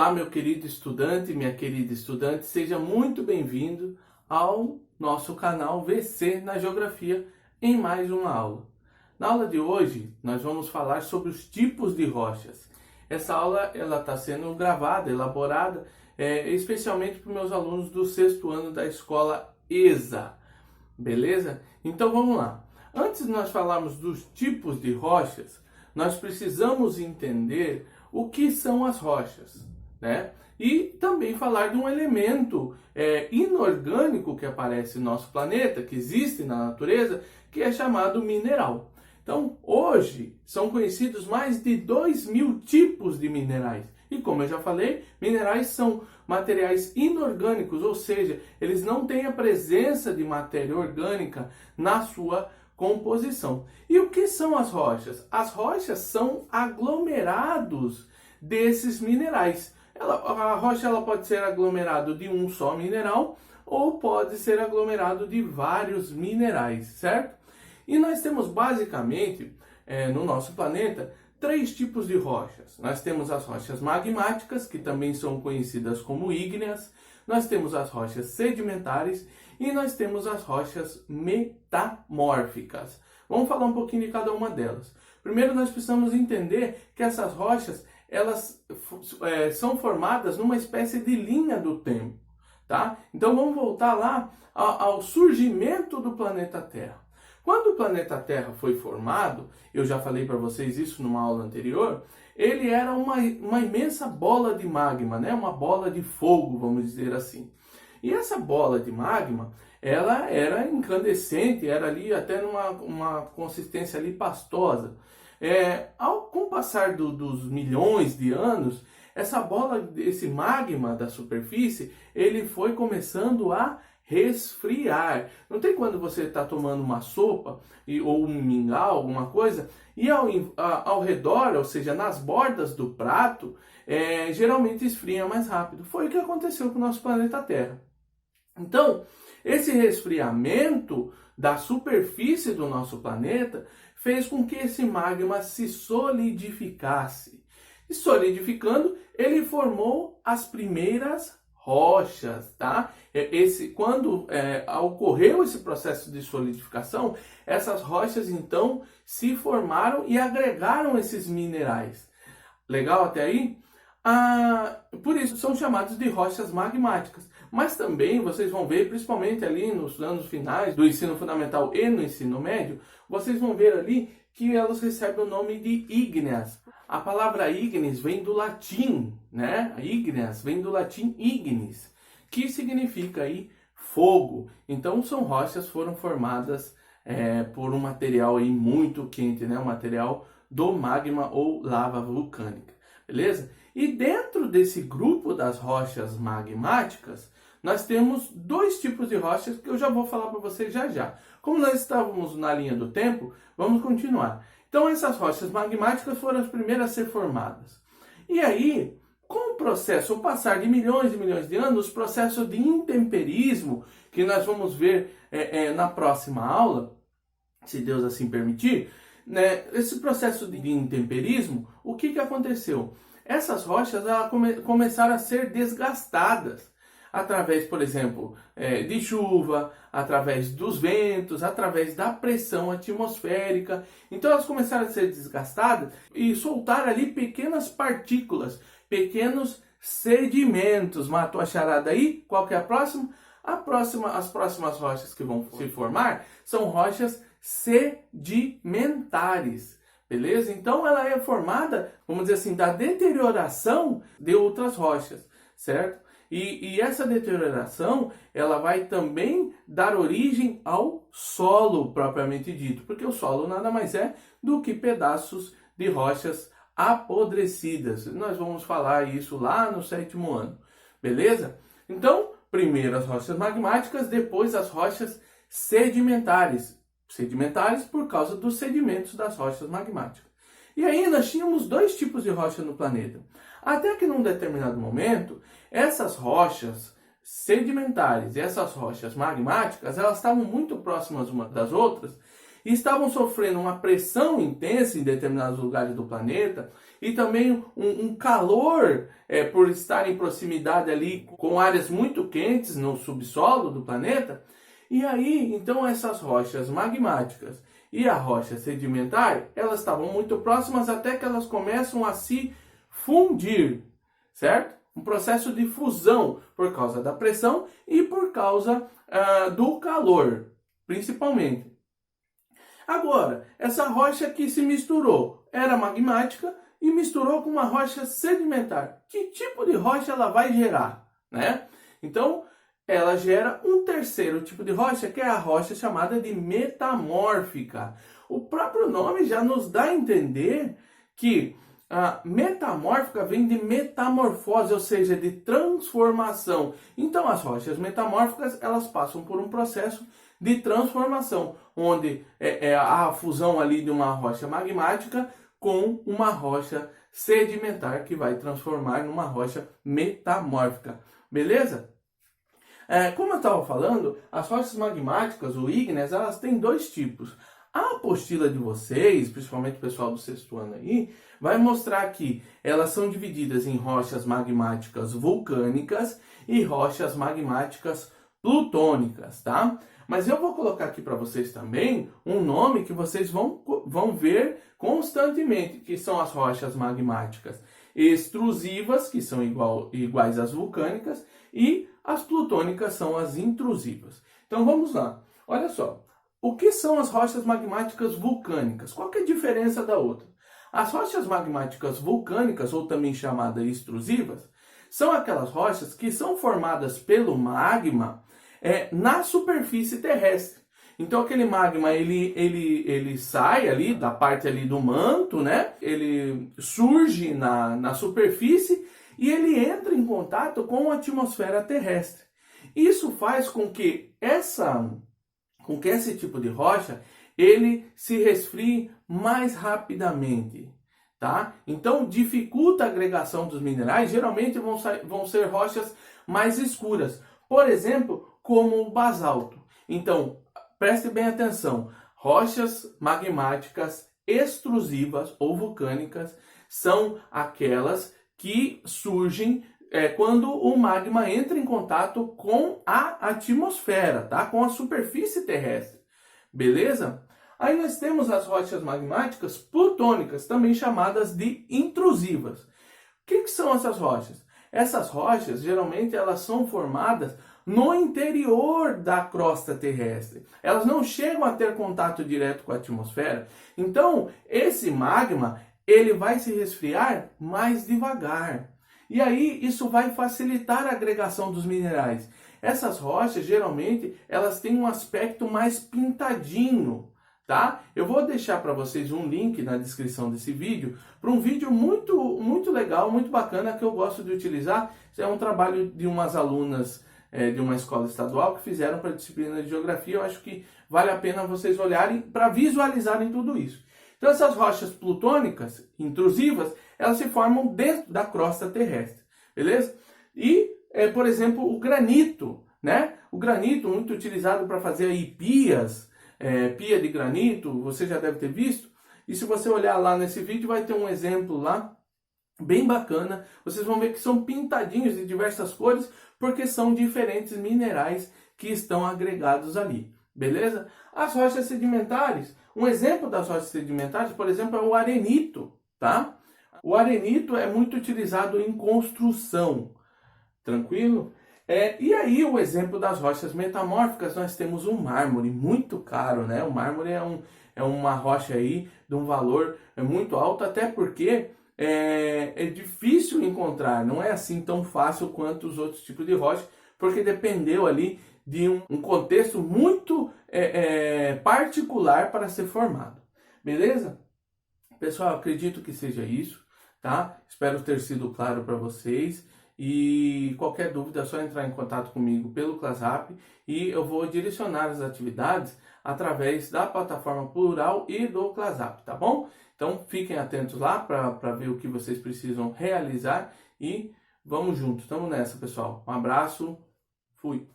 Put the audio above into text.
Olá, meu querido estudante, minha querida estudante, seja muito bem-vindo ao nosso canal VC na Geografia em mais uma aula. Na aula de hoje, nós vamos falar sobre os tipos de rochas. Essa aula está sendo gravada, elaborada, especialmente para os meus alunos do 6º ano da escola ESA, beleza? Então vamos lá. Antes de nós falarmos dos tipos de rochas, nós precisamos entender o que são as rochas, né? E também falar de um elemento inorgânico que aparece no nosso planeta, que existe na natureza, que é chamado mineral. Então, hoje, são conhecidos mais de 2.000 tipos de minerais. E como eu já falei, minerais são materiais inorgânicos, ou seja, eles não têm a presença de matéria orgânica na sua composição. E o que são as rochas? As rochas são aglomerados desses minerais. A rocha ela pode ser aglomerado de um só mineral ou pode ser aglomerado de vários minerais, certo? E nós temos basicamente no nosso planeta 3 tipos de rochas. Nós temos as rochas magmáticas, que também são conhecidas como ígneas, nós temos as rochas sedimentares e nós temos as rochas metamórficas. Vamos falar um pouquinho de cada uma delas. Primeiro nós precisamos entender que essas rochas elas são formadas numa espécie de linha do tempo, tá? Então vamos voltar lá ao surgimento do planeta Terra. Quando o planeta Terra foi formado, eu já falei para vocês isso numa aula anterior, ele era uma imensa bola de magma, né? Uma bola de fogo, vamos dizer assim. E essa bola de magma, ela era incandescente, era ali até numa consistência ali pastosa. Com o passar dos milhões de anos, essa bola, esse magma da superfície, ele foi começando a resfriar. Não tem quando você está tomando uma sopa ou um mingau, alguma coisa, e ao redor, ou seja, nas bordas do prato, geralmente esfria mais rápido. Foi o que aconteceu com o nosso planeta Terra. Então, esse resfriamento da superfície do nosso planeta fez com que esse magma se solidificasse. E solidificando, ele formou as primeiras rochas, tá? Quando ocorreu esse processo de solidificação, essas rochas então se formaram e agregaram esses minerais. Legal até aí? Por isso são chamados de rochas magmáticas. Mas também vocês vão ver, principalmente ali nos anos finais do ensino fundamental e no ensino médio, vocês vão ver ali que elas recebem o nome de ígneas. A palavra ígneas vem do latim, né? Ígneas vem do latim ignis, que significa aí fogo. Então são rochas que foram formadas por um material aí muito quente, né? Um material do magma ou lava vulcânica, beleza? E dentro desse grupo das rochas magmáticas, nós temos 2 tipos de rochas que eu já vou falar para vocês já já. Como nós estávamos na linha do tempo, vamos continuar. Então essas rochas magmáticas foram as primeiras a ser formadas. E aí, com o passar de milhões e milhões de anos, os processos de intemperismo, que nós vamos ver na próxima aula, se Deus assim permitir, né, esse processo de intemperismo, o que aconteceu? Essas rochas começaram a ser desgastadas através, por exemplo, de chuva, através dos ventos, através da pressão atmosférica. Então elas começaram a ser desgastadas e soltar ali pequenas partículas, pequenos sedimentos. Matou a charada aí? Qual que é a próxima? As próximas rochas que vão se formar são rochas sedimentares. Beleza? Então ela é formada, vamos dizer assim, da deterioração de outras rochas, certo? E essa deterioração, ela vai também dar origem ao solo propriamente dito, porque o solo nada mais é do que pedaços de rochas apodrecidas. Nós vamos falar isso lá no 7º ano, beleza? Então, primeiro as rochas magmáticas, depois as rochas sedimentares. Sedimentares por causa dos sedimentos das rochas magmáticas. E aí nós tínhamos 2 tipos de rocha no planeta. Até que num determinado momento, essas rochas sedimentares e essas rochas magmáticas, elas estavam muito próximas umas das outras e estavam sofrendo uma pressão intensa em determinados lugares do planeta e também um calor por estar em proximidade ali com áreas muito quentes no subsolo do planeta. E aí, então, essas rochas magmáticas e a rocha sedimentar, elas estavam muito próximas até que elas começam a se fundir, certo? Um processo de fusão por causa da pressão e por causa do calor, principalmente. Agora, essa rocha que se misturou era magmática e misturou com uma rocha sedimentar. Que tipo de rocha ela vai gerar, né? Então, ela gera um terceiro tipo de rocha, que é a rocha chamada de metamórfica. O próprio nome já nos dá a entender que a metamórfica vem de metamorfose, ou seja, de transformação. Então, as rochas metamórficas, elas passam por um processo de transformação, onde há a fusão ali de uma rocha magmática com uma rocha sedimentar, que vai transformar numa rocha metamórfica. Beleza? Como eu estava falando, as rochas magmáticas, ou ígneas, elas têm dois tipos. A apostila de vocês, principalmente o pessoal do sexto ano aí, vai mostrar que elas são divididas em rochas magmáticas vulcânicas e rochas magmáticas plutônicas, tá? Mas eu vou colocar aqui para vocês também um nome que vocês vão ver constantemente, que são as rochas magmáticas extrusivas, que são iguais às vulcânicas, e as plutônicas são as intrusivas. Então vamos lá. Olha só. O que são as rochas magmáticas vulcânicas? Qual que é a diferença da outra? As rochas magmáticas vulcânicas, ou também chamadas extrusivas, são aquelas rochas que são formadas pelo magma na superfície terrestre. Então aquele magma ele sai ali da parte ali do manto, né? Ele surge na superfície e ele entra em contato com a atmosfera terrestre. Isso faz com que esse tipo de rocha ele se resfrie mais rapidamente, tá? Então dificulta a agregação dos minerais. Geralmente vão ser rochas mais escuras, por exemplo, como o basalto. Então preste bem atenção: rochas magmáticas extrusivas ou vulcânicas são aquelas que surgem quando o magma entra em contato com a atmosfera, tá? Com a superfície terrestre, beleza? Aí nós temos as rochas magmáticas plutônicas, também chamadas de intrusivas. O que são essas rochas? Essas rochas, geralmente, elas são formadas no interior da crosta terrestre. Elas não chegam a ter contato direto com a atmosfera. Então, esse magma, ele vai se resfriar mais devagar. E aí, isso vai facilitar a agregação dos minerais. Essas rochas, geralmente, elas têm um aspecto mais pintadinho, tá? Eu vou deixar para vocês um link na descrição desse vídeo, para um vídeo muito legal, muito bacana, que eu gosto de utilizar. É um trabalho de umas alunas de uma escola estadual que fizeram para a disciplina de geografia. Eu acho que vale a pena vocês olharem para visualizarem tudo isso. Então essas rochas plutônicas intrusivas, elas se formam dentro da crosta terrestre, beleza? E, por exemplo, o granito, né? O granito, muito utilizado para fazer aí pias, pia de granito, você já deve ter visto. E se você olhar lá nesse vídeo, vai ter um exemplo lá, bem bacana. Vocês vão ver que são pintadinhos de diversas cores, porque são diferentes minerais que estão agregados ali, beleza? As rochas sedimentares, um exemplo das rochas sedimentares, por exemplo, é o arenito, tá? O arenito é muito utilizado em construção, tranquilo? E aí, o exemplo das rochas metamórficas, nós temos o mármore, muito caro, né? O mármore é uma rocha aí de um valor muito alto, até porque é difícil encontrar, não é assim tão fácil quanto os outros tipos de rocha, porque dependeu ali de um contexto muito particular para ser formado, beleza? Pessoal, acredito que seja isso, tá? Espero ter sido claro para vocês. E qualquer dúvida é só entrar em contato comigo pelo ClassRap e eu vou direcionar as atividades através da plataforma Plural e do ClassRap, tá bom? Então fiquem atentos lá para ver o que vocês precisam realizar e vamos juntos. Estamos nessa, pessoal. Um abraço, fui!